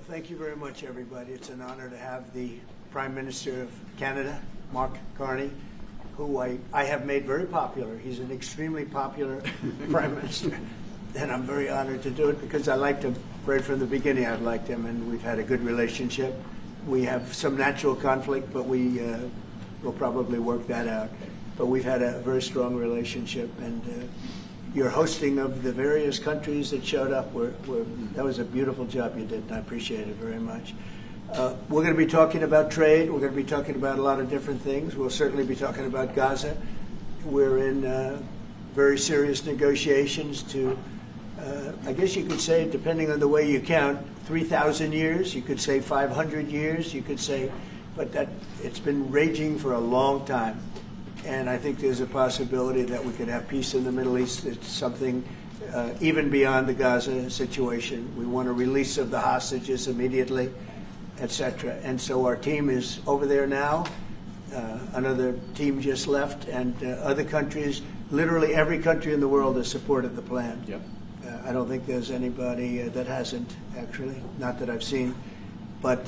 thank you very much, everybody. It's an honor to have the Prime Minister of Canada, Mark Carney, who I have made very popular. He's an extremely popular Prime Minister, and I'm very honored to do it because I liked him right from the beginning. I've liked him, and we've had a good relationship. We have some natural conflict, but we will probably work that out. But we've had a very strong relationship, and your hosting of the various countries that showed up, that was a beautiful job you did, and I appreciate it very much. We're going to be talking about trade. We're going to be talking about a lot of different things. We'll certainly be talking about Gaza. We're in very serious negotiations to, I guess you could say, depending on the way you count, 3,000 years. You could say 500 years. You could say, but it's been raging for a long time. And I think there's a possibility that we could have peace in the Middle East. It's something even beyond the Gaza situation. We want a release of the hostages immediately, etc. And so our team is over there now. Another team just left, and other countries, literally every country in the world has supported the plan. Yep. I don't think there's anybody that hasn't, actually, not that I've seen. But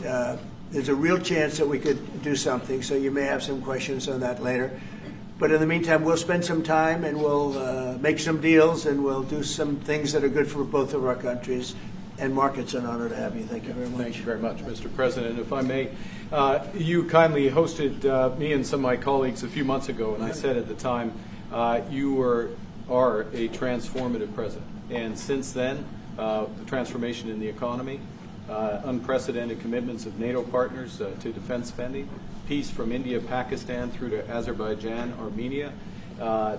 there's a real chance that we could do something, so you may have some questions on that later. But in the meantime, we'll spend some time and we'll make some deals and we'll do some things that are good for both of our countries. And Mark, it's an honor to have you. Thank you very much. Thank you very much, Mr. President. If I may, you kindly hosted me and some of my colleagues a few months ago, and I said at the time, you are a transformative president. And since then, the transformation in the economy, unprecedented commitments of NATO partners to defense spending, peace from India, Pakistan through to Azerbaijan, Armenia,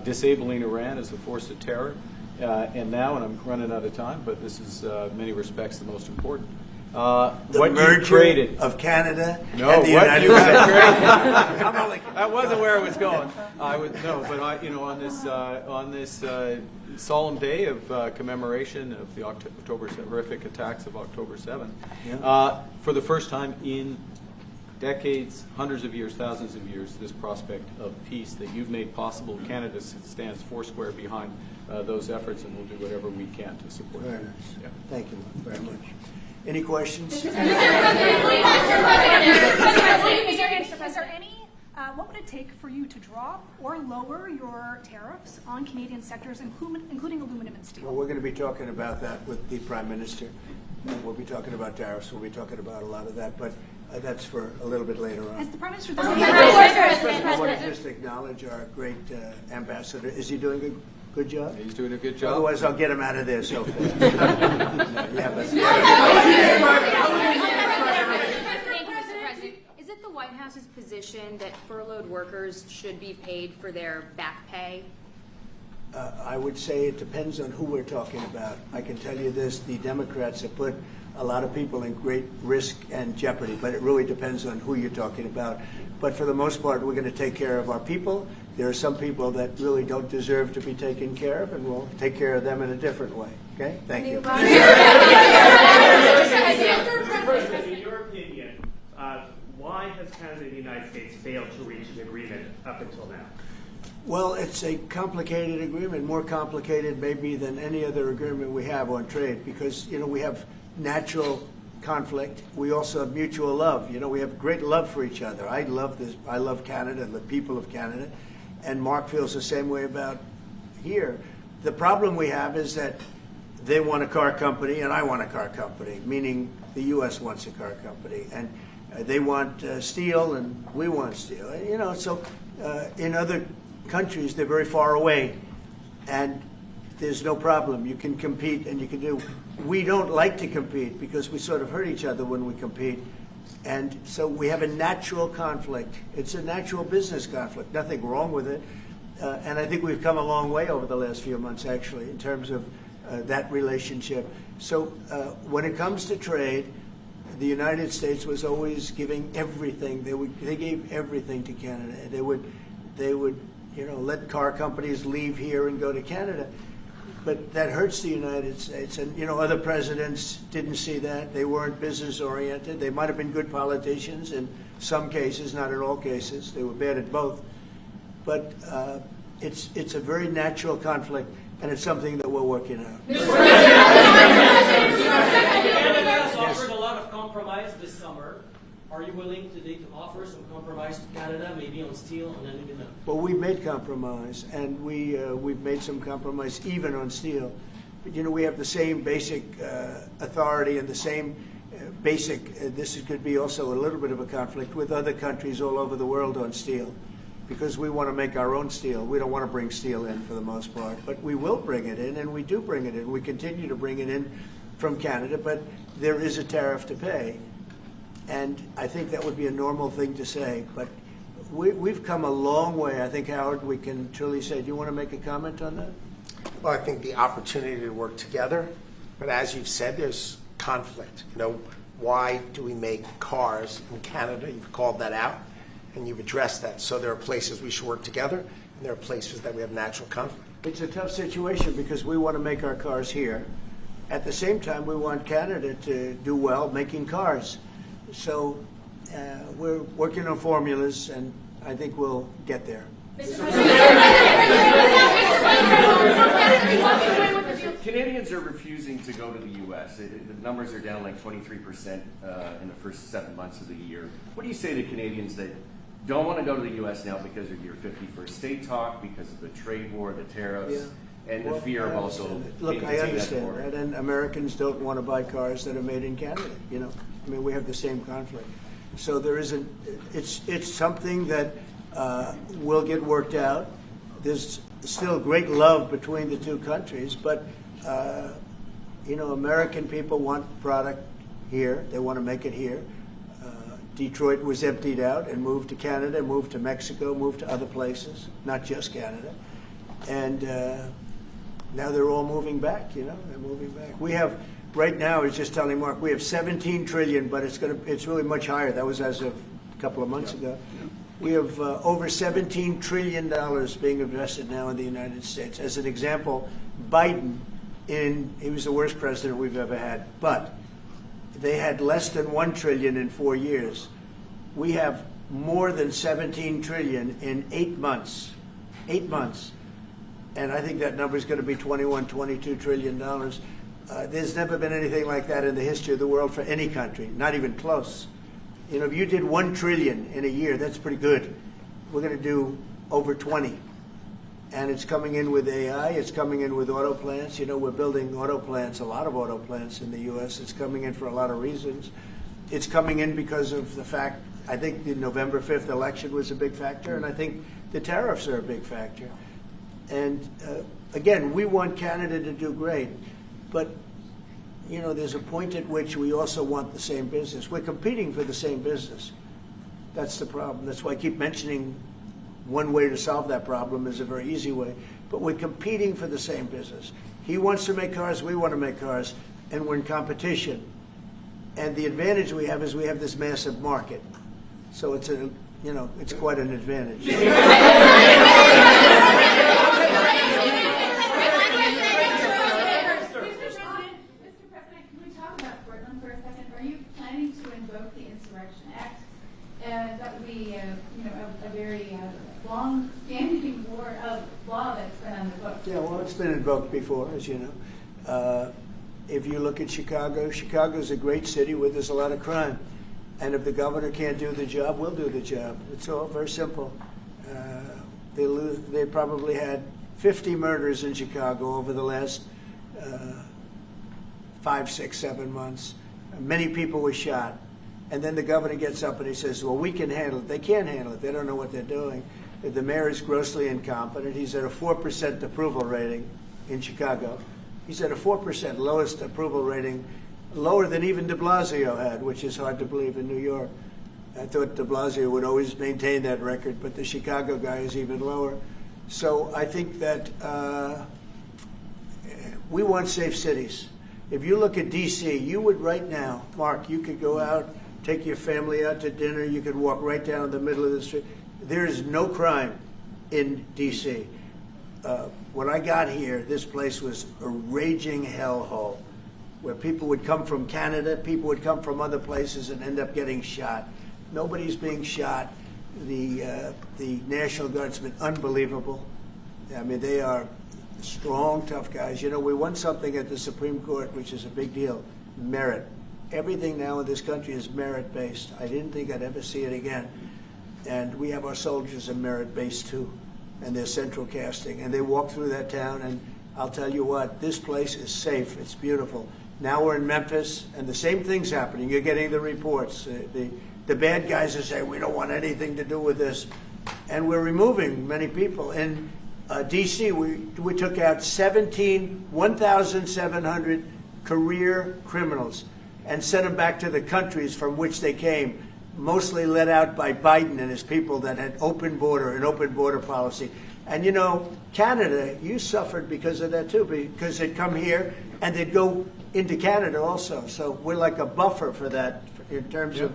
disabling Iran as a force of terror, and now, and I'm running out of time, but this is in many respects the most important. The what merger you created of Canada no, and the what United you States. created. That wasn't where I was going. I would no, but on this solemn day of commemoration of the horrific attacks of October 7th, Yeah. For the first time in decades, hundreds of years, thousands of years, this prospect of peace that you've made possible. Canada stands foursquare behind those efforts, and we'll do whatever we can to support Very them. nice. Yeah. Thank you very much. Any questions? Is there any, what would it take for you to drop or lower your tariffs on Canadian sectors, including aluminum and steel? Well, we're going to be talking about that with the Prime Minister. We'll be talking about tariffs. We'll be talking about a lot of that, but that's for a little bit later on. As the Prime Minister I want to just acknowledge our great ambassador. Is he doing a good job? He's doing a good job. Otherwise, I'll get him out of there so fast. Is it the White House's position that furloughed workers should be paid for their back pay? I would say it depends on who we're talking about. I can tell you this, the Democrats have put a lot of people in great risk and jeopardy, but it really depends on who you're talking about. But for the most part, we're going to take care of our people. There are some people that really don't deserve to be taken care of, and we'll take care of them in a different way. Okay? Thank you. Mr. President, in your opinion, why has Canada and the United States failed to reach an agreement up until now? Well, it's a complicated agreement, more complicated maybe than any other agreement we have on trade, because, we have natural conflict. We also have mutual love. We have great love for each other. I love this. I love Canada and the people of Canada, and Mark feels the same way about here. The problem we have is that they want a car company and I want a car company, meaning the U.S. wants a car company, and they want steel and we want steel. So in other countries, they're very far away, and there's no problem. You can compete and you can do. We don't like to compete because we sort of hurt each other when we compete, and so we have a natural conflict. It's a natural business conflict, nothing wrong with it, and I think we've come a long way over the last few months, actually, in terms of that relationship. So when it comes to trade, the United States was always giving everything. They gave everything to Canada. They would let car companies leave here and go to Canada. But that hurts the United States. And, other presidents didn't see that. They weren't business-oriented. They might have been good politicians in some cases, not in all cases. They were bad at both. But it's a very natural conflict, and it's something that we're working out. Canada has offered a lot of compromise compromise this summer. Are you willing today to offer some compromise to Canada, maybe on steel and aluminum? Well, we made compromise, and we've made some compromise even on steel. But, you know, we have the same basic authority and the same basic, this could be also a little bit of a conflict with other countries all over the world on steel, because we want to make our own steel. We don't want to bring steel in for the most part, but we will bring it in, and we do bring it in. We continue to bring it in from Canada, but there is a tariff to pay. And I think that would be a normal thing to say, but we've come a long way. I think, Howard, we can truly say, do you want to make a comment on that? Well, I think the opportunity to work together, but as you've said, there's conflict. You know, why do we make cars in Canada? You've called that out, and you've addressed that. So there are places we should work together, and there are places that we have natural conflict. It's a tough situation because we want to make our cars here. At the same time, we want Canada to do well making cars. So we're working on formulas, and I think we'll get there. Canadians are refusing to go to the U.S. The numbers are down like 23% in the first 7 months of the year. What do you say to Canadians that don't want to go to the U.S. now because of your 51st state talk, because of the trade war, the tariffs, and the fear of also Look, being I taken understand at the that, and Americans don't want to buy cars that are made in Canada. You know, I mean, we have the same conflict. So there isn't. It's something that will get worked out. There's still great love between the two countries, but you know, American people want product here. They want to make it here. Detroit was emptied out and moved to Canada, moved to Mexico, moved to other places, not just Canada, and now they're all moving back. You know, they're moving back. We have right now. I was just telling Mark, we have 17 trillion, but it's really much higher. That was as of a couple of months ago. We have over $17 trillion being invested now in the United States. As an example, Biden, he was the worst president we've ever had, but they had less than $1 trillion in 4 years. We have more than 17 trillion in 8 months. 8 months. And I think that number is going to be $21, $22 trillion. There's never been anything like that in the history of the world for any country, not even close. You know, if you did 1 trillion in a year, that's pretty good. We're going to do over 20. And it's coming in with AI, it's coming in with auto plants. You know, we're building auto plants, a lot of auto plants in the U.S. It's coming in for a lot of reasons. It's coming in because of the fact, I think the November 5th election was a big factor, and I think the tariffs are a big factor. And again, we want Canada to do great, but you know, there's a point at which we also want the same business. We're competing for the same business. That's the problem. That's why I keep mentioning one way to solve that problem is a very easy way. But we're competing for the same business. He wants to make cars, we want to make cars, and we're in competition. And the advantage we have is we have this massive market. So it's it's quite an advantage. Mr. President, can we talk about Portland for a second? Are you planning to invoke the Insurrection Act? That would be, a very long-standing law that's been on the books. Yeah, well, it's been invoked before, as you know. If you look at Chicago, Chicago's a great city where there's a lot of crime. And if the governor can't do the job, we'll do the job. It's all very simple. They probably had 50 murders in Chicago over the last 5, 6, 7 months. Many people were shot. And then the governor gets up and he says, well, we can handle it. They can't handle it. They don't know what they're doing. The mayor is grossly incompetent. He's at a 4% approval rating in Chicago. He's at a 4%, lowest approval rating, lower than even de Blasio had, which is hard to believe in New York. I thought de Blasio would always maintain that record, but the Chicago guy is even lower. So I think that we want safe cities. If you look at D.C., you would right now, Mark, you could go out, take your family out to dinner, you could walk right down the middle of the street. There is no crime in D.C. When I got here, this place was a raging hellhole where people would come from Canada, people would come from other places and end up getting shot. Nobody's being shot. The National Guardsmen, unbelievable. I mean, they are strong, tough guys. You know, we won something at the Supreme Court, which is a big deal, merit. everything now in this country is merit-based. I didn't think I'd ever see it again. And we have our soldiers in merit-based too, and they're central casting. And they walk through that town, and I'll tell you what, this place is safe. It's beautiful. Now we're in Memphis, and the same thing's happening. You're getting the reports. The bad guys are saying, we don't want anything to do with this. And we're removing many people. In D.C., we took out 1,700 career criminals and sent them back to the countries from which they came, mostly led out by Biden and his people that had an open border policy. And you know, Canada, you suffered because of that too, because they'd come here and they'd go into Canada also. So we're like a buffer for that in terms of,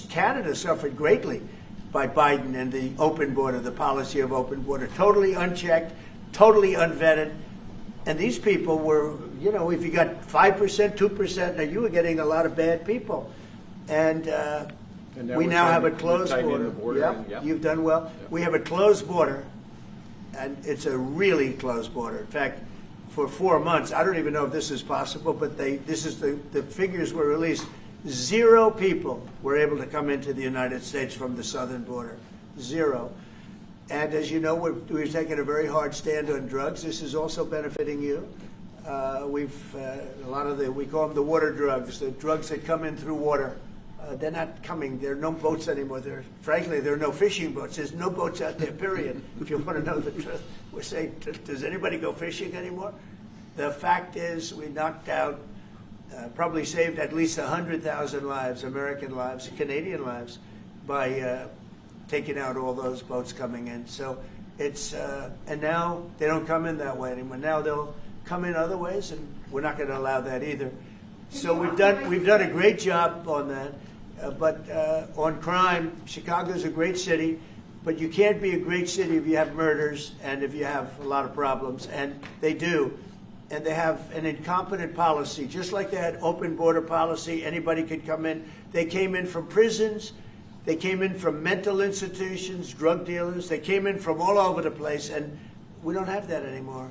Canada suffered greatly by Biden and the open border, the policy of open border, totally unchecked, totally unvetted. And these people were, you know, if you got 5%, 2%, now you were getting a lot of bad people. And we now have a closed border. Yep. You've done well. Yep. We have a closed border, and it's a really closed border. In fact, for 4 months, I don't even know if this is possible, but the figures were released. 0 people were able to come into the United States from the southern border. 0. And as you know, we've taken a very hard stand on drugs. This is also benefiting you. A lot of we call them the water drugs, the drugs that come in through water. They're not coming. There are no boats anymore. Frankly, there are no fishing boats. There's no boats out there, period. If you want to know the truth, we're saying, does anybody go fishing anymore? The fact is, we knocked out, probably saved at least 100,000 lives, American lives, Canadian lives, by taking out all those boats coming in. So it's, and now they don't come in that way anymore. Now they'll come in other ways, and we're not going to allow that either. So we've done a great job on that. But on crime, Chicago's a great city, but you can't be a great city if you have murders and if you have a lot of problems, and they do. And they have an incompetent policy, just like they had open border policy, anybody could come in. They came in from prisons, they came in from mental institutions, drug dealers, they came in from all over the place, and we don't have that anymore.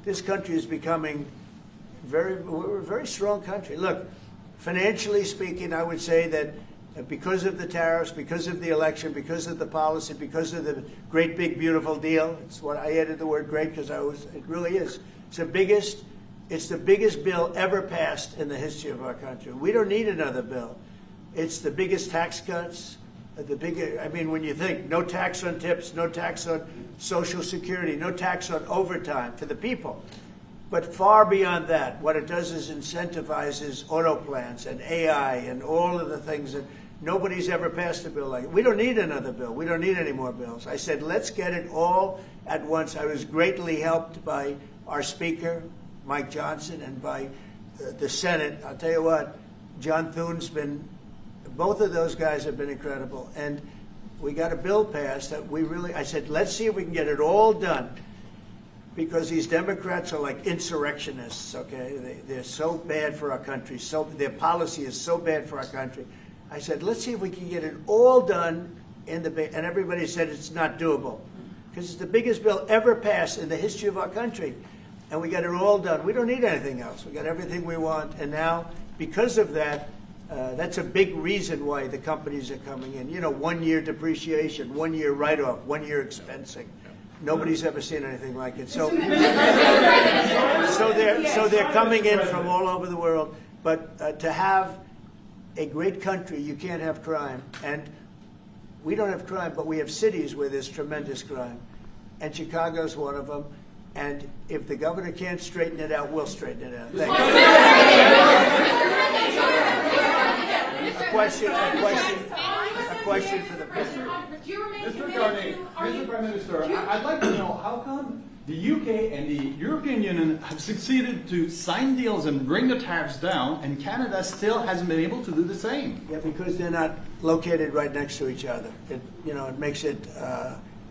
This country is becoming we're a very strong country. Look, financially speaking, I would say that because of the tariffs, because of the election, because of the policy, because of the great big beautiful deal, it's what I added the word great because it really is. It's the biggest bill ever passed in the history of our country. We don't need another bill. It's the biggest tax cuts, when you think no tax on tips, no tax on Social Security, no tax on overtime for the people. But far beyond that, what it does is incentivizes auto plants and AI and all of the things that nobody's ever passed a bill like it. We don't need another bill. We don't need any more bills. I said, let's get it all at once. I was greatly helped by our Speaker, Mike Johnson, and by the Senate. I'll tell you what, John Thune's both of those guys have been incredible. And we got a bill passed that I said, let's see if we can get it all done. Because these Democrats are like insurrectionists, okay? They're so bad for our country. Their policy is so bad for our country. I said, let's see if we can get it all done and everybody said it's not doable. Because it's the biggest bill ever passed in the history of our country. And we got it all done. We don't need anything else. We got everything we want. And now, because of that, that's a big reason why the companies are coming in. 1 year depreciation, 1 year write-off, 1 year expensing. Nobody's ever seen anything like it. So they're coming in from all over the world. But to have a great country, you can't have crime. And we don't have crime, but we have cities where there's tremendous crime. And Chicago's one of them. And if the governor can't straighten it out, we'll straighten it out. Thank you. A question for the president. Mr. Carney, Mr. Prime Minister, I'd like to know how come the UK and the European Union have succeeded to sign deals and bring the tariffs down, and Canada still hasn't been able to do the same? Yeah, because they're not located right next to each other. It makes it,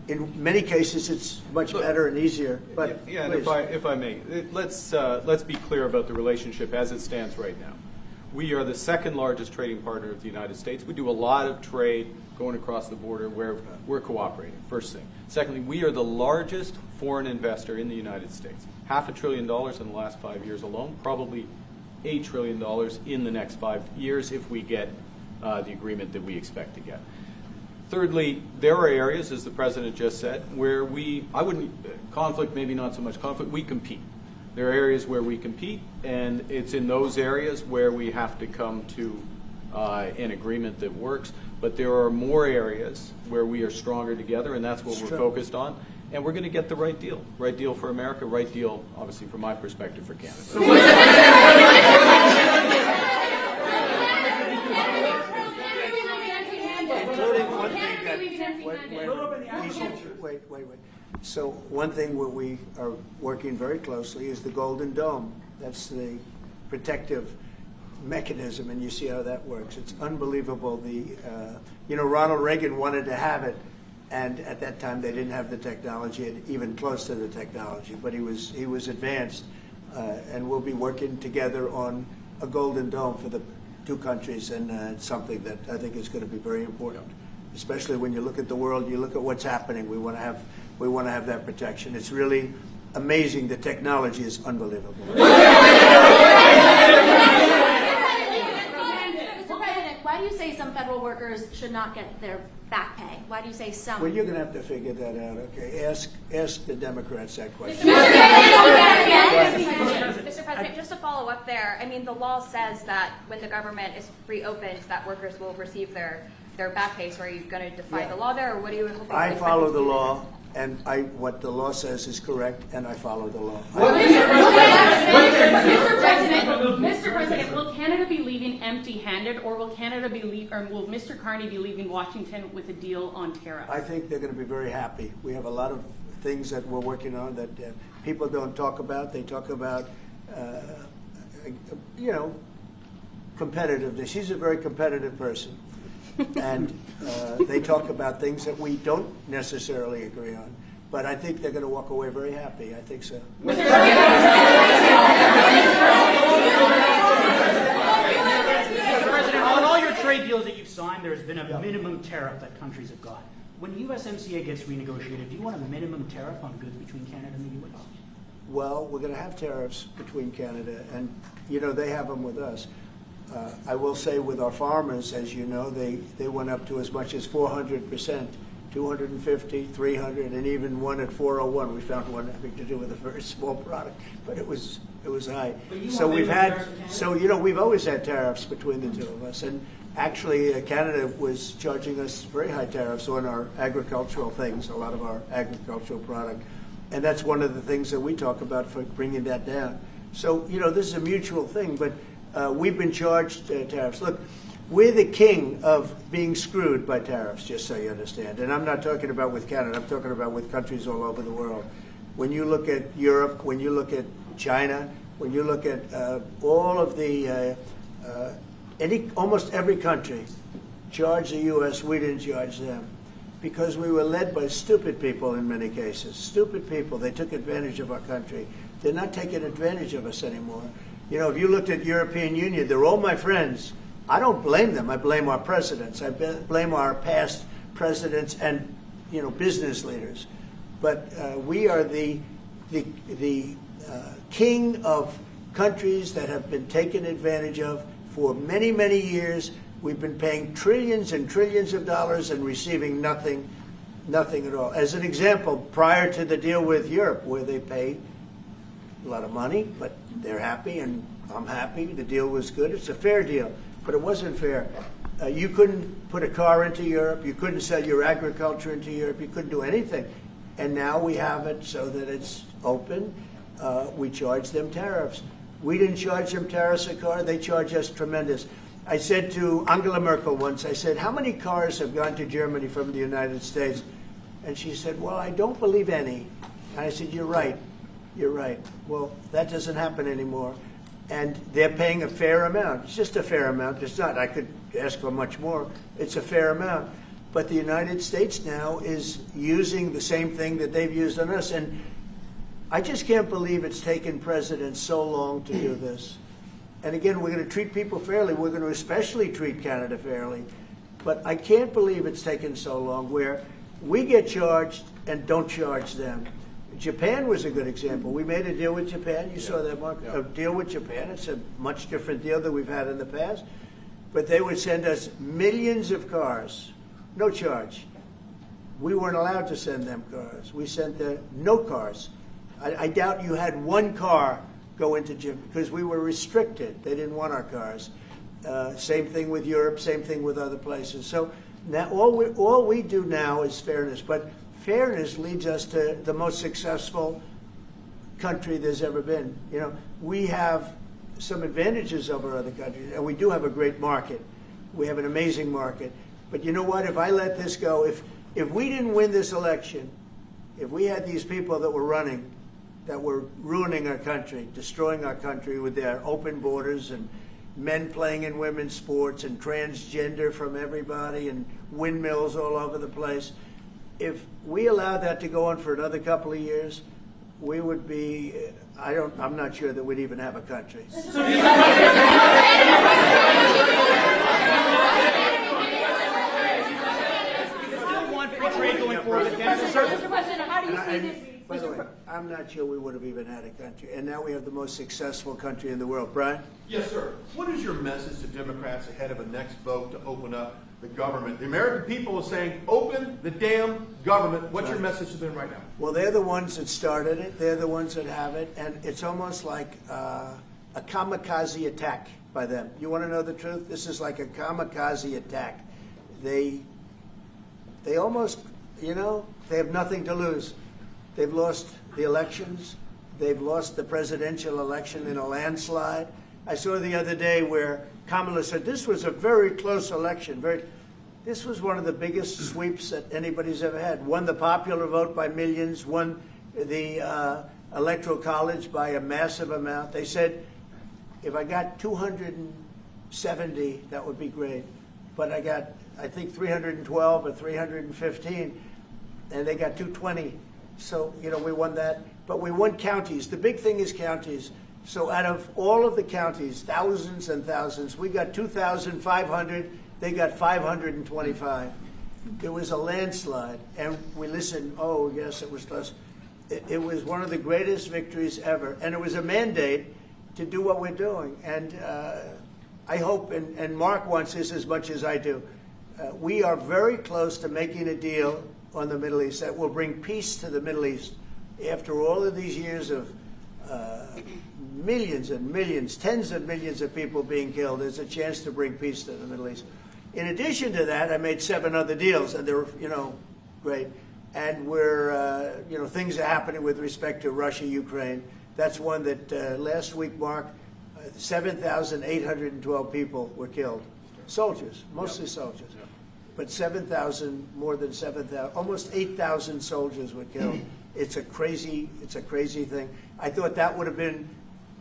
in many cases, it's much better and easier. But yeah, and if I may, let's be clear about the relationship as it stands right now. We are the second largest trading partner of the United States. We do a lot of trade going across the border where we're cooperating, first thing. Secondly, we are the largest foreign investor in the United States. $500 billion in the last 5 years alone, probably $8 trillion in the next 5 years if we get the agreement that we expect to get. Thirdly, there are areas, as the President just said, where conflict, maybe not so much conflict, we compete. There are areas where we compete, and it's in those areas where we have to come to an agreement that works. But there are more areas where we are stronger together, and that's what we're focused on. And we're going to get the right deal for America, right deal, obviously, from my perspective, for Canada. Including one thing wait. So one thing where we are working very closely is the Golden Dome. That's the protective mechanism, and you see how that works. It's unbelievable. Ronald Reagan wanted to have it, and at that time they didn't have the technology, even close to the technology. But he was advanced, and we'll be working together on a Golden Dome for the two countries, and it's something that I think is going to be very important. Especially when you look at the world, you look at what's happening. We want to have that protection. It's really amazing. The technology is unbelievable. Why do you say some federal workers should not get their back pay? Why do you say some? Well, you're going to have to figure that out, okay? Ask the Democrats that question. Mr. President, just to follow up there, I mean, the law says that when the government is reopened, that workers will receive their back pay. So are you going to defy the law there, or what are you hoping? I follow the law, and what the law says is correct, and I follow the law. Mr. President, will Canada be leaving empty-handed, or will will Mr. Carney be leaving Washington with a deal on tariffs? I think they're going to be very happy. We have a lot of things that we're working on that people don't talk about. They talk about, competitiveness. She's a very competitive person. And they talk about things that we don't necessarily agree on. But I think they're going to walk away very happy. I think so. Mr. President, on all your trade deals that you've signed, there's been a minimum tariff that countries have got. When USMCA gets renegotiated, do you want a minimum tariff on goods between Canada and the U.S.? Well, we're going to have tariffs between Canada, and, they have them with us. I will say with our farmers, as you know, they went up to as much as 400%, 250, 300, and even one at 401. We found one having to do with a very small product, but it was high. So we've always had tariffs between the two of us, and actually Canada was charging us very high tariffs on our agricultural things, a lot of our agricultural product, and that's one of the things that we talk about for bringing that down. So this is a mutual thing, but. We've been charged tariffs. Look, we're the king of being screwed by tariffs, just so you understand. And I'm not talking about with Canada. I'm talking about with countries all over the world. When you look at Europe, when you look at China, when you look at all of the almost every country charged the U.S., we didn't charge them because we were led by stupid people in many cases. Stupid people. They took advantage of our country. They're not taking advantage of us anymore. If you looked at European Union, they're all my friends. I don't blame them. I blame our presidents. I blame our past presidents and, business leaders. But we are the king of countries that have been taken advantage of for many, many years. We've been paying trillions and trillions of dollars and receiving nothing at all. As an example, prior to the deal with Europe, where they pay a lot of money, but they're happy and I'm happy. The deal was good. It's a fair deal, but it wasn't fair. You couldn't put a car into Europe. You couldn't sell your agriculture into Europe. You couldn't do anything. And now we have it so that it's open. We charge them tariffs. We didn't charge them tariffs a car. They charge us tremendous. I said to Angela Merkel once, I said, how many cars have gone to Germany from the United States? And she said, well, I don't believe any. And I said, you're right. You're right. Well, that doesn't happen anymore. And they're paying a fair amount. It's just a fair amount. It's not, I could ask for much more. It's a fair amount. But the United States now is using the same thing that they've used on us. And I just can't believe it's taken presidents so long to do this. And again, we're going to treat people fairly. We're going to especially treat Canada fairly. But I can't believe it's taken so long where we get charged and don't charge them. Japan was a good example. We made a deal with Japan. You saw that, Mark? A deal with Japan. It's a much different deal than we've had in the past. But they would send us millions of cars, no charge. We weren't allowed to send them cars. We sent no cars. I doubt you had one car go into Japan because we were restricted. They didn't want our cars. Same thing with Europe, same thing with other places. So now all we do now is fairness. But fairness leads us to the most successful country there's ever been. You know, we have some advantages over other countries, and we do have a great market. We have an amazing market. But you know what? If I let this go, if we didn't win this election, if we had these people that were running, that were ruining our country, destroying our country with their open borders and men playing in women's sports and transgender from everybody and windmills all over the place, if we allowed that to go on for another couple of years, we would be, I'm not sure that we'd even have a country. Mr. President, how do you see this? By the way, I'm not sure we would have even had a country. And now we have the most successful country in the world. Brian? Yes, sir. What is your message to Democrats ahead of a next vote to open up the government? The American people are saying, open the damn government. What's your message to them right now? Well, they're the ones that started it. They're the ones that have it. And it's almost like a kamikaze attack by them. You want to know the truth? This is like a kamikaze attack. They almost, you know, they have nothing to lose. They've lost the elections. They've lost the presidential election in a landslide. I saw the other day where Kamala said this was a very close election. This was one of the biggest sweeps that anybody's ever had. Won the popular vote by millions, won the Electoral College by a massive amount. They said, if I got 270, that would be great. But I got, I think, 312 or 315, and they got 220. So, you know, we won that. But we won counties. The big thing is counties. So out of all of the counties, thousands and thousands, we got 2,500. They got 525. It was a landslide. And we listened, oh, yes, it was close. It was one of the greatest victories ever. And it was a mandate to do what we're doing. And I hope, and Mark wants this as much as I do, we are very close to making a deal on the Middle East that will bring peace to the Middle East. After all of these years of millions and millions, tens of millions of people being killed, there's a chance to bring peace to the Middle East. In addition to that, I made 7 other deals, and they're, you know, great. And we're, you know, things are happening with respect to Russia, Ukraine. That's one that last week, Mark, 7,812 people were killed. Soldiers, mostly soldiers. But 7,000, more than 7,000, almost 8,000 soldiers were killed. It's a crazy thing. I thought that would have been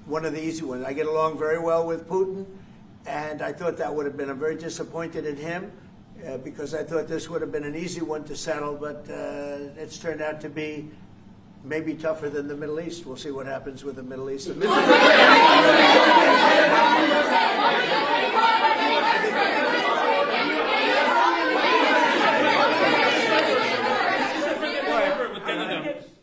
one of the easy ones. I get along very well with Putin, and I thought that would have been, I'm very disappointed in him because I thought this would have been an easy one to settle, but it's turned out to be maybe tougher than the Middle East. We'll see what happens with the Middle East.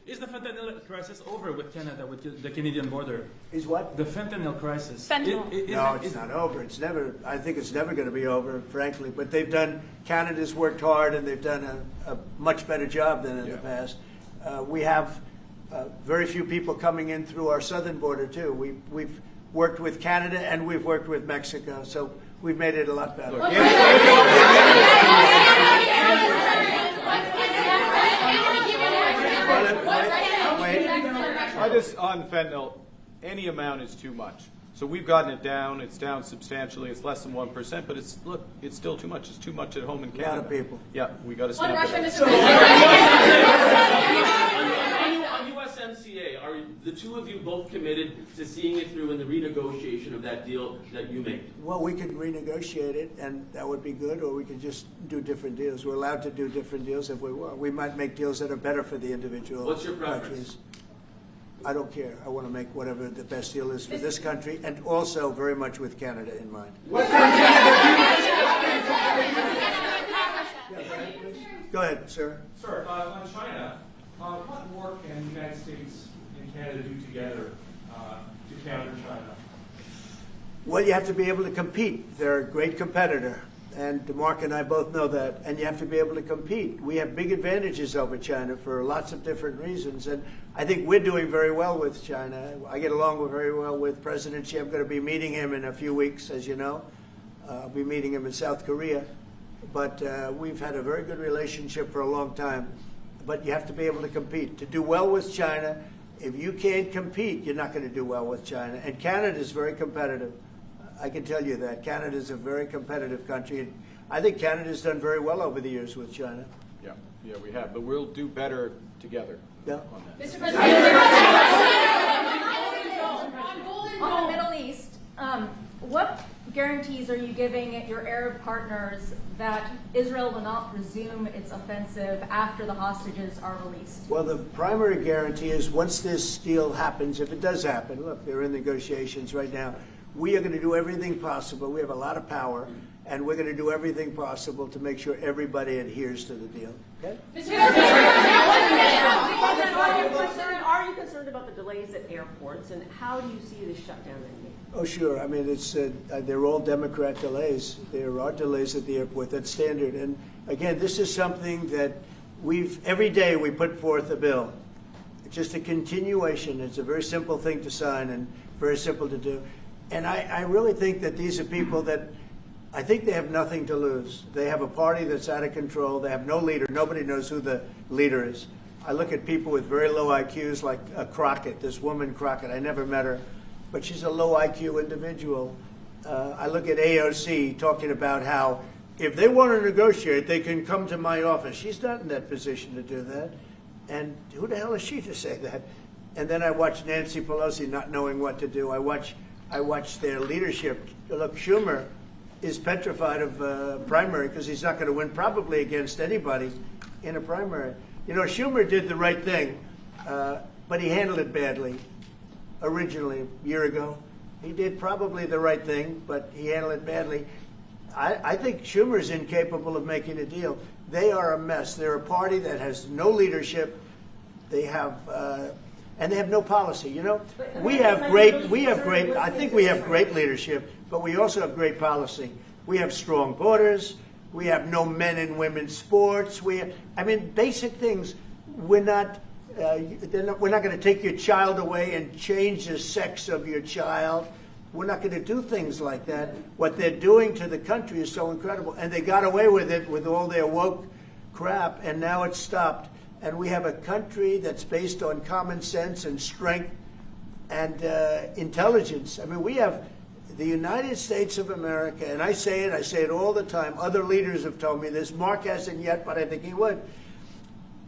Is the fentanyl crisis over with Canada, with the Canadian border? Is what? The fentanyl crisis. Fentanyl. No, it's not over. It's never. I think it's never going to be over, frankly. But they've done. Canada's worked hard, and they've done a much better job than in the past. We have very few people coming in through our southern border too. We've worked with Canada and we've worked with Mexico, so we've made it a lot better. On fentanyl, any amount is too much. So we've gotten it down. It's down substantially. It's less than 1%, but it's still too much. It's too much at home in Canada. A lot of people. Yeah, we got to stop it. On USMCA, are the two of you both committed to seeing it through in the renegotiation of that deal that you made? Well, we could renegotiate it, and that would be good, or we could just do different deals. We're allowed to do different deals if we want. We might make deals that are better for the individual What's your preference? countries. I don't care. I want to make whatever the best deal is for this country, and also very much with Canada in mind. Go ahead, sir. Sir, on China, What work can the United States and Canada do together to counter China? Well, you have to be able to compete. They're a great competitor, and Mark and I both know that, and you have to be able to compete. We have big advantages over China for lots of different reasons, and I think we're doing very well with China. I get along very well with President Xi. I'm going to be meeting him in a few weeks, as you know. I'll be meeting him in South Korea, but we've had a very good relationship for a long time. But you have to be able to compete. To do well with China, if you can't compete, you're not going to do well with China. And Canada is very competitive. I can tell you that. Canada is a very competitive country. And I think Canada's done very well over the years with China. Yeah, we have. But we'll do better together Yeah. on that. Mr. President, on the Middle East, what guarantees are you giving your Arab partners that Israel will not resume its offensive after the hostages are released? Well, the primary guarantee is once this deal happens, if it does happen, look, they're in negotiations right now, we are going to do everything possible. We have a lot of power, and we're going to do everything possible to make sure everybody adheres to the deal. Okay? Are you concerned about the delays at airports, and how do you see this shutdown ending? Oh, sure. I mean, it's they're all Democrat delays. There are delays at the airport. That's standard. And again, this is something that every day we put forth a bill. It's just a continuation. It's a very simple thing to sign and very simple to do. And I really think that these are people that I think they have nothing to lose. They have a party that's out of control. They have no leader. Nobody knows who the leader is. I look at people with very low IQs like Crockett, this woman Crockett. I never met her, but she's a low IQ individual. I look at AOC talking about how if they want to negotiate, they can come to my office. She's not in that position to do that. And who the hell is she to say that? And then I watch Nancy Pelosi not knowing what to do. I watch their leadership. Look, Schumer is petrified of primary because he's not going to win probably against anybody in a primary. You know, Schumer did the right thing, but he handled it badly originally a year ago. He did probably the right thing, but he handled it badly. I think Schumer's incapable of making a deal. They are a mess. They're a party that has no leadership. They have, and they have no policy. You know, I think we have great leadership, but we also have great policy. We have strong borders. We have no men and women's sports. Basic things. We're not going to take your child away and change the sex of your child. We're not going to do things like that. What they're doing to the country is so incredible. And they got away with it with all their woke crap, and now it's stopped. And we have a country that's based on common sense and strength and intelligence. I mean, we have the United States of America, and I say it all the time. Other leaders have told me this. Mark hasn't yet, but I think he would.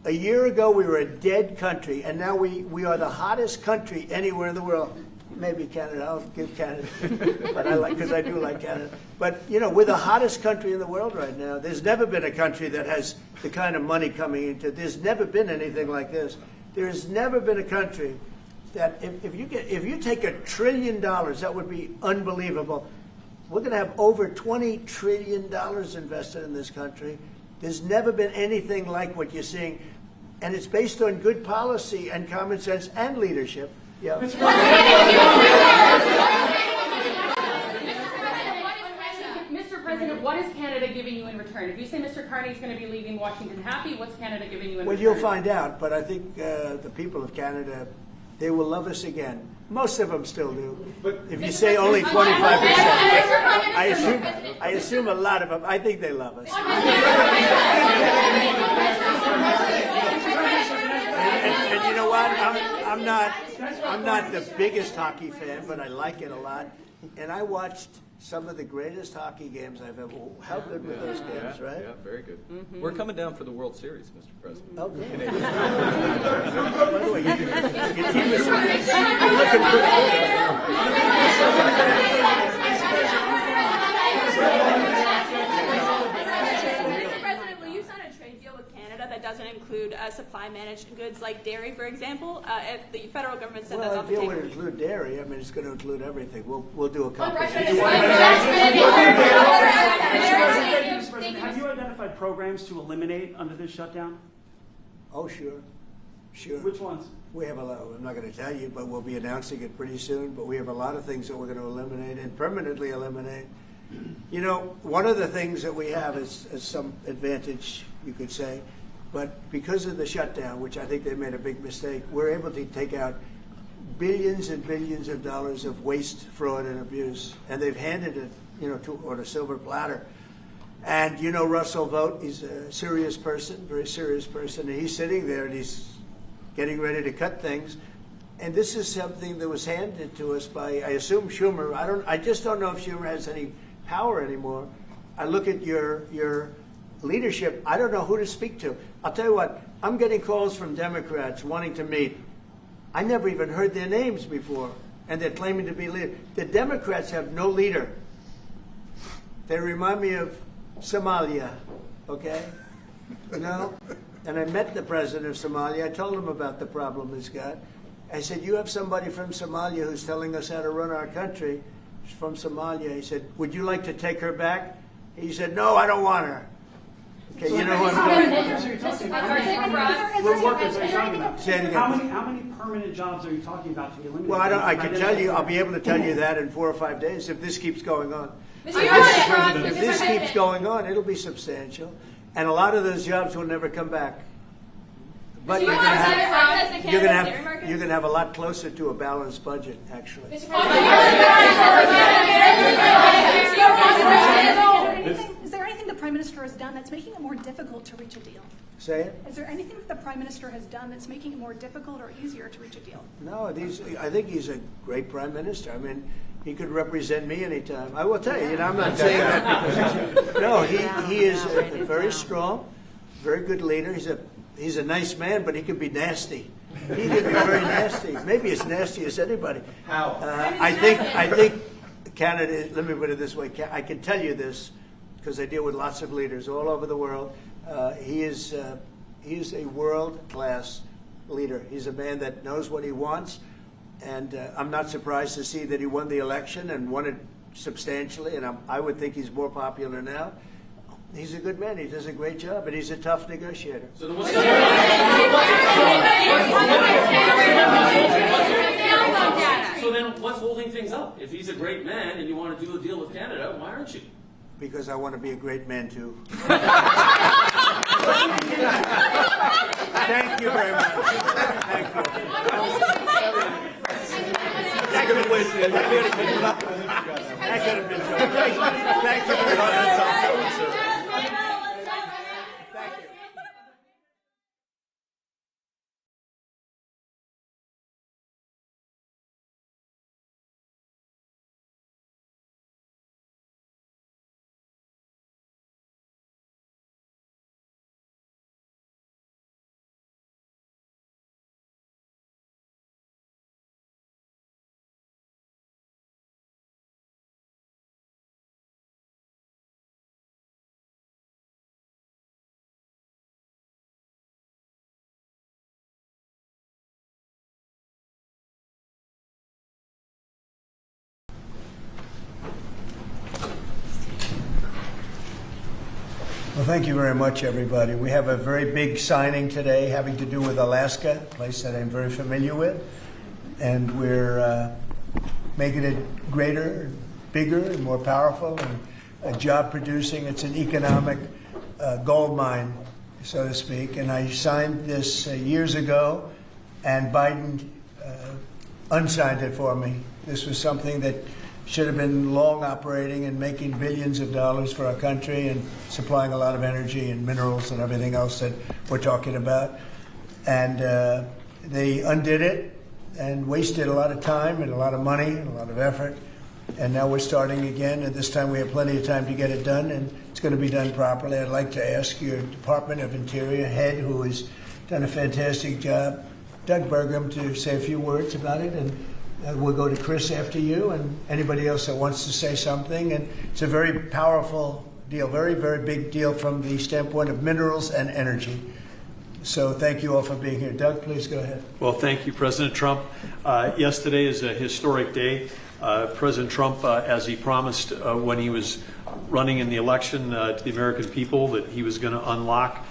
A year ago, we were a dead country, and now we are the hottest country anywhere in the world. Maybe Canada. I'll give Canada, but because I do like Canada. But you know, we're the hottest country in the world right now. There's never been a country that has the kind of money coming into it. There's never been anything like this. There has never been a country that if you take $1 trillion, that would be unbelievable. We're going to have over $20 trillion invested in this country. There's never been anything like what you're seeing, and it's based on good policy and common sense and leadership. Yeah. Mr. President, what is Canada giving you in return? If you say Mr. Carney is going to be leaving Washington happy, what's Canada giving you in return? Well, you'll find out, but I think the people of Canada, they will love us again. Most of them still do. But if you say only 25%, I assume a lot of them, I think they love us. And you know what? I'm not the biggest hockey fan, but I like it a lot. And I watched some of the greatest hockey games I've ever. How good were those games, right? Yeah, very good. Mm-hmm. We're coming down for the World Series, Mr. President. Oh, good. By the way, your team is looking that doesn't include supply managed goods like dairy, for example? If the federal government said that's well, off if the you table. would include dairy, I mean, it's going to include everything. We'll do a comprehensive. Have you identified programs to eliminate under this shutdown? Oh, sure. Sure. Which ones? We have a lot, I'm not going to tell you, but we'll be announcing it pretty soon. But we have a lot of things that we're going to eliminate and permanently eliminate. You know, one of the things that we have is some advantage, you could say, but because of the shutdown, which I think they made a big mistake, we're able to take out billions and billions of dollars of waste, fraud, and abuse, and they've handed it, you know, on a silver platter. And you know Russell Vogt, he's a serious person, very serious person, and he's sitting there and he's getting ready to cut things. And this is something that was handed to us by, I assume, Schumer. I just don't know if Schumer has any power anymore. I look at your leadership, I don't know who to speak to. I'll tell you what, I'm getting calls from Democrats wanting to meet. I never even heard their names before, and they're claiming to be leader. The Democrats have no leader. They remind me of Somalia, okay? You know? And I met the president of Somalia. I told him about the problem he's got. I said, you have somebody from Somalia who's telling us how to run our country. She's from Somalia. He said, would you like to take her back? He said, no, I don't want her. Okay, you know what I'm talking about. What workers are you talking about? Say it again. How many permanent jobs are you talking about to eliminate? Well, I can tell you, I'll be able to tell you that in 4 or 5 days if this keeps going on. If this keeps going on, it'll be substantial. And a lot of those jobs will never come back. But you're going to have a lot closer to a balanced budget, actually. Is there anything the Prime Minister has done that's making it more difficult to reach a deal? Say it? Is there anything that the Prime Minister has done that's making it more difficult or easier to reach a deal? No, I think he's a great Prime Minister. I mean, he could represent me anytime. I will tell you, I'm not saying that because no, he is a very strong, very good leader. He's a nice man, but he can be nasty. He can be very nasty. Maybe as nasty as anybody. How? I think Canada. Let me put it this way. I can tell you this because I deal with lots of leaders all over the world. He is a world-class leader. He's a man that knows what he wants, and I'm not surprised to see that he won the election and won it substantially. And I would think he's more popular now. He's a good man. He does a great job, and he's a tough negotiator. So then what's holding things up? If he's a great man and you want to do a deal with Canada, why aren't you? Because I want to be a great man, too. Thank you very much. Thank you. That could have been Thank you very much. Well, thank you very much, everybody. We have a very big signing today having to do with Alaska, a place that I'm very familiar with. And we're making it greater, bigger, and more powerful, and job producing. It's an economic gold mine, so to speak. And I signed this years ago, and Biden unsigned it for me. This was something that should have been long operating and making billions of dollars for our country and supplying a lot of energy and minerals and everything else that we're talking about. And they undid it and wasted a lot of time and a lot of money and a lot of effort. And now we're starting again, and this time we have plenty of time to get it done, and it's going to be done properly. I'd like to ask your Department of Interior head, who has done a fantastic job, Doug Burgum, to say a few words about it, and we'll go to Chris after you and anybody else that wants to say something. And it's a very powerful deal, very, very big deal from the standpoint of minerals and energy. So thank you all for being here. Doug, please go ahead. Well, thank you, President Trump. Yesterday is a historic day. President Trump, as he promised when he was running in the election to the American people, that he was going to unlock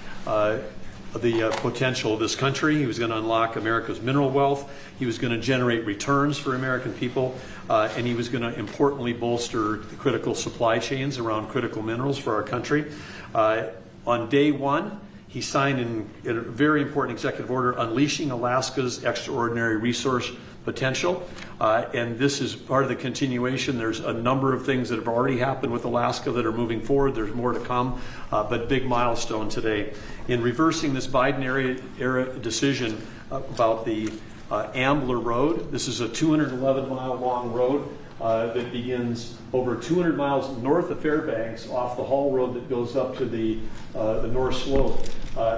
the potential of this country. He was going to unlock America's mineral wealth. He was going to generate returns for American people. And he was going to importantly bolster the critical supply chains around critical minerals for our country. On day one, he signed a very important executive order unleashing Alaska's extraordinary resource potential. And this is part of the continuation. There's a number of things that have already happened with Alaska that are moving forward. There's more to come, but big milestone today. In reversing this Biden era decision about the Ambler Road, this is a 211-mile long road that begins over 200 miles north of Fairbanks off the Hall Road that goes up to the North Slope.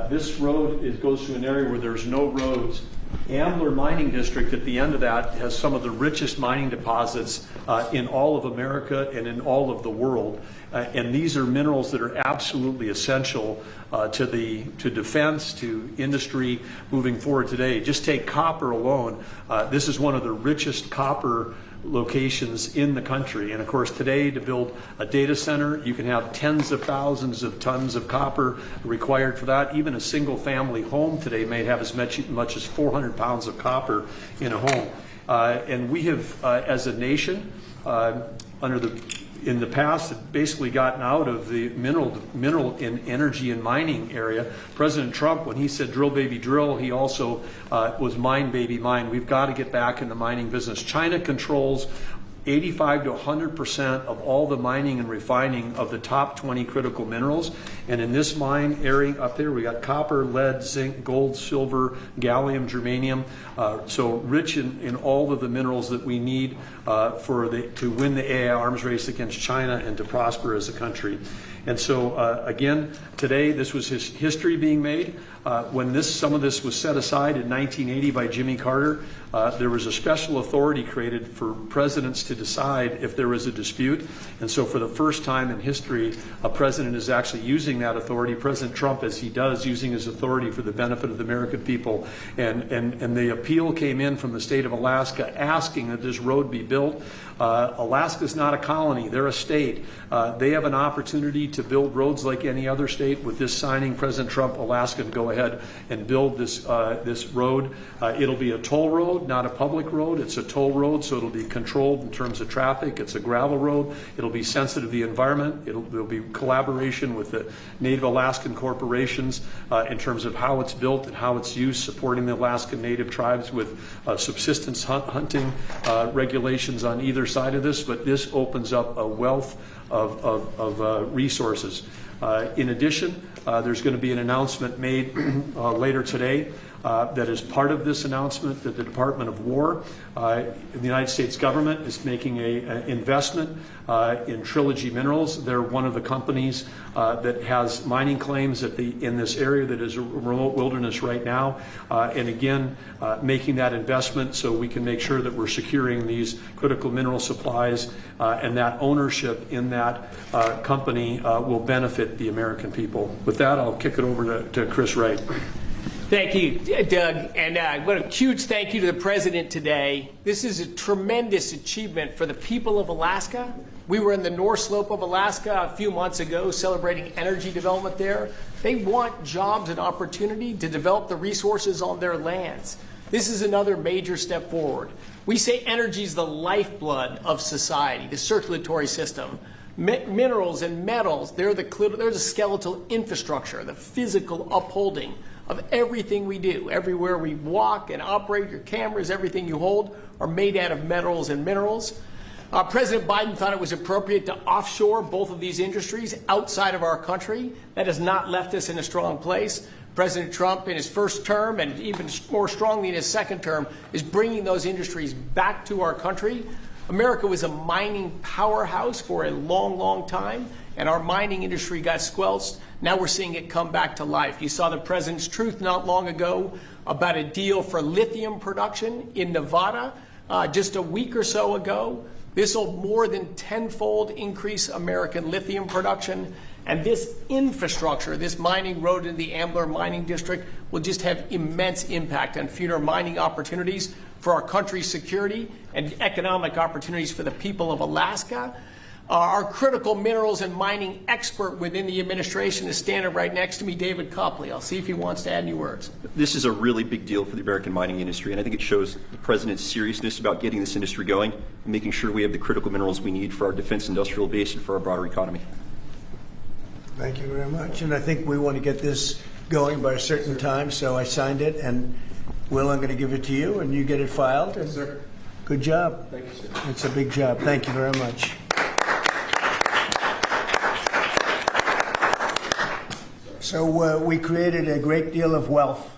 This road goes through an area where there's no roads. Ambler Mining District at the end of that has some of the richest mining deposits in all of America and in all of the world. And these are minerals that are absolutely essential to defense, to industry moving forward today. Just take copper alone. This is one of the richest copper locations in the country. And of course, today to build a data center, you can have tens of thousands of tons of copper required for that. Even a single family home today may have as much as 400 pounds of copper in a home. And we have, as a nation, in the past, basically gotten out of the mineral and energy and mining area. President Trump, when he said drill baby drill, he also was mine baby mine. We've got to get back in the mining business. China controls 85 to 100% of all the mining and refining of the top 20 critical minerals. And in this mine area up there, we got copper, lead, zinc, gold, silver, gallium, germanium. So rich in all of the minerals that we need to win the AI arms race against China and to prosper as a country. And so, again, today, this was his history being made. When some of this was set aside in 1980 by Jimmy Carter, there was a special authority created for presidents to decide if there was a dispute. And so for the first time in history, a president is actually using that authority. President Trump, as he does, using his authority for the benefit of the American people. And the appeal came in from the state of Alaska asking that this road be built. Alaska's not a colony, they're a state. They have an opportunity to build roads like any other state. With this signing, President Trump, Alaska can go ahead and build this road. It'll be a toll road, not a public road. It's a toll road, so it'll be controlled in terms of traffic. It's a gravel road. It'll be sensitive to the environment. There'll be collaboration with the Native Alaskan corporations in terms of how it's built and how it's used, supporting the Alaskan Native tribes with subsistence hunting regulations on either side of this, but this opens up a wealth of resources. In addition, there's going to be an announcement made later today that is part of this announcement that the Department of War, the United States government, is making an investment in Trilogy Minerals. They're one of the companies that has mining claims in this area that is a remote wilderness right now. And again, making that investment so we can make sure that we're securing these critical mineral supplies and that ownership in that company will benefit the American people. With that, I'll kick it over to Chris Wright. Thank you, Doug, and what a huge thank you to the President today. This is a tremendous achievement for the people of Alaska. We were in the North Slope of Alaska a few months ago celebrating energy development there. They want jobs and opportunity to develop the resources on their lands. This is another major step forward. We say energy is the lifeblood of society, the circulatory system. Minerals and metals, they're the skeletal infrastructure, the physical upholding of everything we do. Everywhere we walk and operate, your cameras, everything you hold are made out of metals and minerals. President Biden thought it was appropriate to offshore both of these industries outside of our country. That has not left us in a strong place. President Trump, in his first term and even more strongly in his second term, is bringing those industries back to our country. America was a mining powerhouse for a long, long time, and our mining industry got squelched. Now we're seeing it come back to life. You saw the President's truth not long ago about a deal for lithium production in Nevada just a week or so ago. This will more than tenfold increase American lithium production. And this infrastructure, this mining road in the Ambler Mining District, will just have immense impact on future mining opportunities for our country's security and economic opportunities for the people of Alaska. Our critical minerals and mining expert within the administration is standing right next to me, David Copley. I'll see if he wants to add any words. This is a really big deal for the American mining industry, and I think it shows the President's seriousness about getting this industry going and making sure we have the critical minerals we need for our defense industrial base and for our broader economy. Thank you very much. And I think we want to get this going by a certain time, so I signed it. And Will, I'm going to give it to you, and you get it filed. And sir. Good job. Thank you, sir. It's a big job. Thank you very much. So we created a great deal of wealth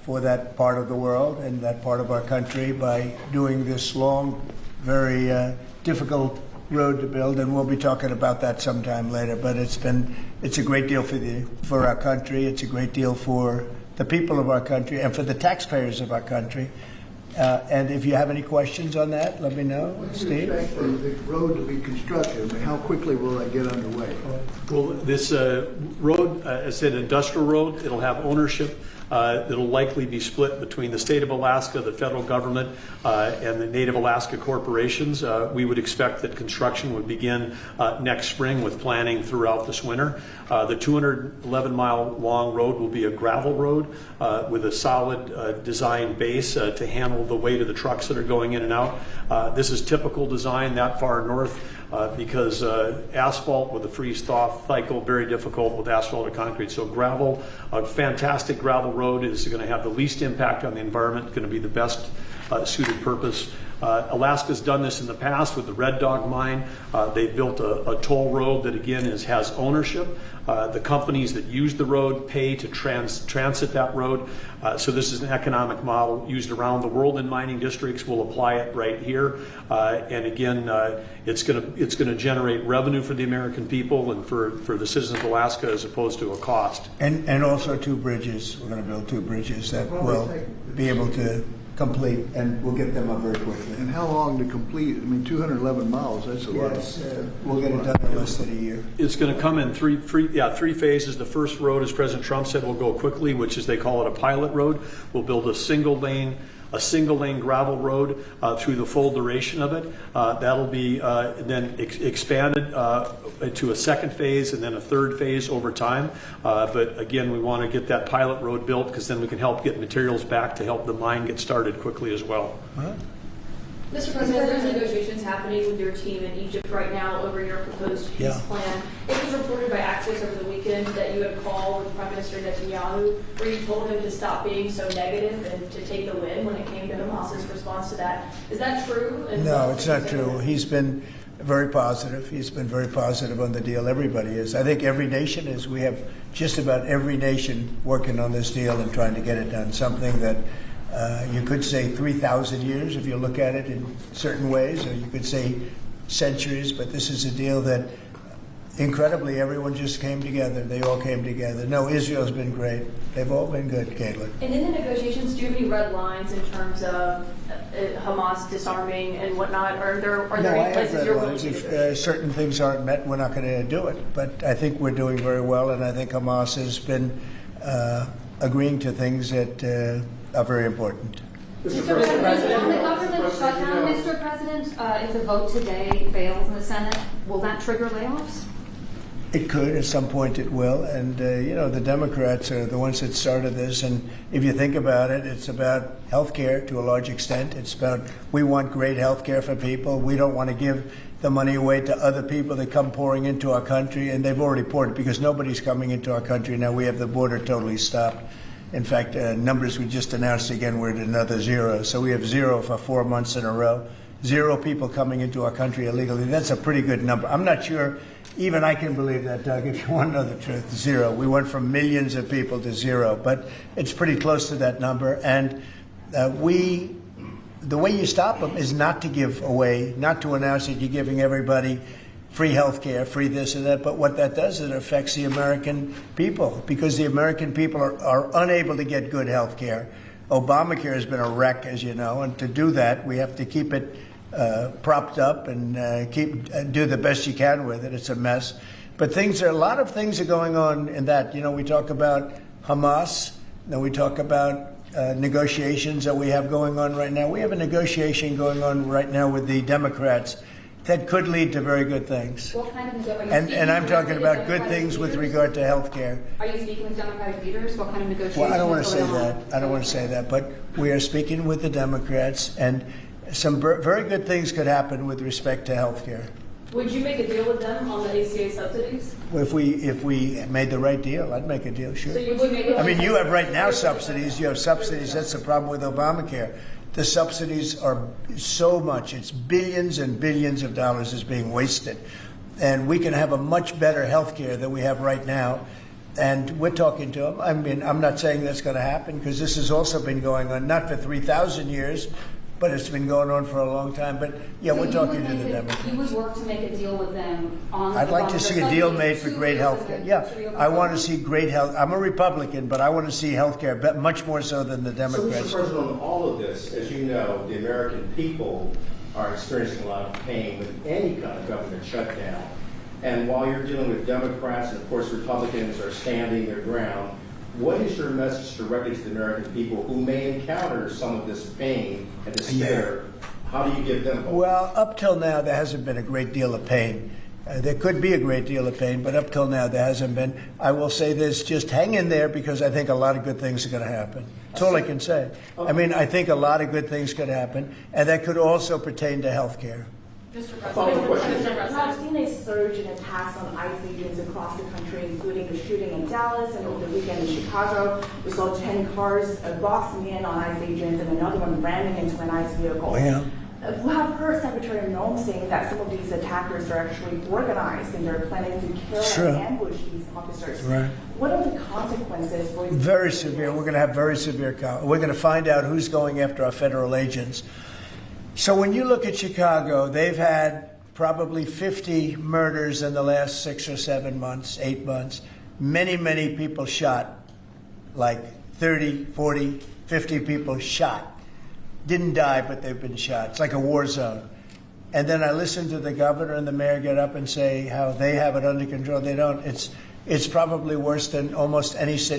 for that part of the world and that part of our country by doing this long, very difficult road to build, and we'll be talking about that sometime later. But it's a great deal for our country. It's a great deal for the people of our country and for the taxpayers of our country. And if you have any questions on that, let me know. Steve? What do you expect for the road to be constructed? I mean, how quickly will that get underway? Well, this road, as an industrial road, it'll have ownership. It'll likely be split between the state of Alaska, the federal government, and the Native Alaska corporations. We would expect that construction would begin next spring with planning throughout this winter. The 211-mile long road will be a gravel road with a solid design base to handle the weight of the trucks that are going in and out. This is typical design that far north. Because asphalt with a freeze-thaw cycle, very difficult with asphalt or concrete. So gravel, a fantastic gravel road is going to have the least impact on the environment, going to be the best suited purpose. Alaska's done this in the past with the Red Dog mine. They built a toll road that again has ownership. The companies that use the road pay to transit that road. So this is an economic model used around the world in mining districts. We'll apply it right here. And again, it's going to generate revenue for the American people and for the citizens of Alaska as opposed to a cost. And also 2 bridges. We're going to build 2 bridges that will be able to complete, and we'll get them up very quickly. And how long to complete? I mean, 211 miles, that's a lot. Yes, we'll get it done in less than a year. It's going to come in three phases. The first road, as President Trump said, will go quickly, which is they call it a pilot road. We'll build a single lane gravel road through the full duration of it. That'll be then expanded to a second phase and then a third phase over time. But again, we want to get that pilot road built because then we can help get materials back to help the mine get started quickly as well. Mr. President, there's negotiations happening with your team in Egypt right now over your proposed peace plan. It was reported by Axios over the weekend that you had called with Prime Minister Netanyahu where you told him to stop being so negative and to take the win when it came to Hamas's response to that. Is that true? And no, it's not true. He's been very positive. He's been very positive on the deal. Everybody is. I think every nation is. We have just about every nation working on this deal and trying to get it done. Something that you could say 3,000 years if you look at it in certain ways, or you could say centuries, but this is a deal that incredibly everyone just came together. They all came together. No, Israel's been great. They've all been good, Caitlin. And in the negotiations, do you have any red lines in terms of Hamas disarming and whatnot? Are there any places you're willing to do? If certain things aren't met, we're not going to do it. But I think we're doing very well, and I think Hamas has been agreeing to things that are very important. Mr. President, on the government shutdown, Mr. President, if the vote today fails in the Senate, will that trigger layoffs? It could. At some point it will. And, the Democrats are the ones that started this. And if you think about it, it's about health care to a large extent. It's about we want great health care for people. We don't want to give the money away to other people that come pouring into our country. And they've already poured it because nobody's coming into our country. Now we have the border totally stopped. In fact, numbers we just announced again, we're at another 0. So we have 0 for 4 months in a row. 0 people coming into our country illegally. That's a pretty good number. I'm not sure even I can believe that, Doug, if you want to know the truth. 0. We went from millions of people to 0, but it's pretty close to that number. And the way you stop them is not to give away, not to announce that you're giving everybody free health care, free this and that, but what that does is it affects the American people because the American people are unable to get good health care. Obamacare has been a wreck, as you know, and to do that, we have to keep it propped up and do the best you can with it. It's a mess. But a lot of things are going on in that. We talk about Hamas, then we talk about negotiations that we have going on right now. We have a negotiation going on right now with the Democrats that could lead to very good things. What kind of And I'm talking about good things with regard to health care. Are you speaking with Democratic leaders? What kind of negotiations? Well, I don't want to say are going that. on? I don't want to say that. But we are speaking with the Democrats, and some very good things could happen with respect to health care. Would you make a deal with them on the ACA subsidies? If we made the right deal, I'd make a deal, sure. So you would make I mean, you have right now subsidies. You have subsidies. That's the problem with Obamacare. The subsidies are so much. It's billions and billions of dollars is being wasted. And we can have a much better health care than we have right now. And we're talking to them. I mean, I'm not saying that's going to happen because this has also been going on, not for 3,000 years, but it's been going on for a long time. But yeah, So we're you talking would to make the it- Democrats. You would work to make a deal with them on. I'd like to Obamacare see a deal subsidies made for to great health care. reopen- Yeah, to reopen I want to Obamacare. see great health. I'm a Republican, but I want to see health care much more so than the So, Democrats. Mr. President, on all of this, as you know, the American people are experiencing a lot of pain with any kind of government shutdown. And while you're dealing with Democrats and, of course, Republicans are standing their ground, what is your message directly to the American people who may encounter some of this pain and despair? How do you give them hope? Well, up till now, there hasn't been a great deal of pain. There could be a great deal of pain, but up till now, there hasn't been. I will say this, just hang in there because I think a lot of good things are going to happen. That's all I can say. I mean, I think a lot of good things could happen, and that could also pertain to health care. Follow-up question. I've seen a surge in attacks on ICE agents across the country, including the shooting in Dallas and over the weekend in Chicago. We saw 10 cars boxing in on ICE agents and another one ramming into an ICE vehicle. Yeah. We have heard Secretary Noem saying that some of these attackers are actually organized and they're planning to kill Sure. and ambush these officers. Right. What are the consequences for Very severe. We're going to have very severe. We're going to find out who's going after our federal agents. So when you look at Chicago, they've had probably 50 murders in the last 6 or 7 months, 8 months. Many, many people shot, like 30, 40, 50 people shot. Didn't die, but they've been shot. It's like a war zone. And then I listen to the governor and the mayor get up and say how they have it under control. They don't. It's probably worse than almost any city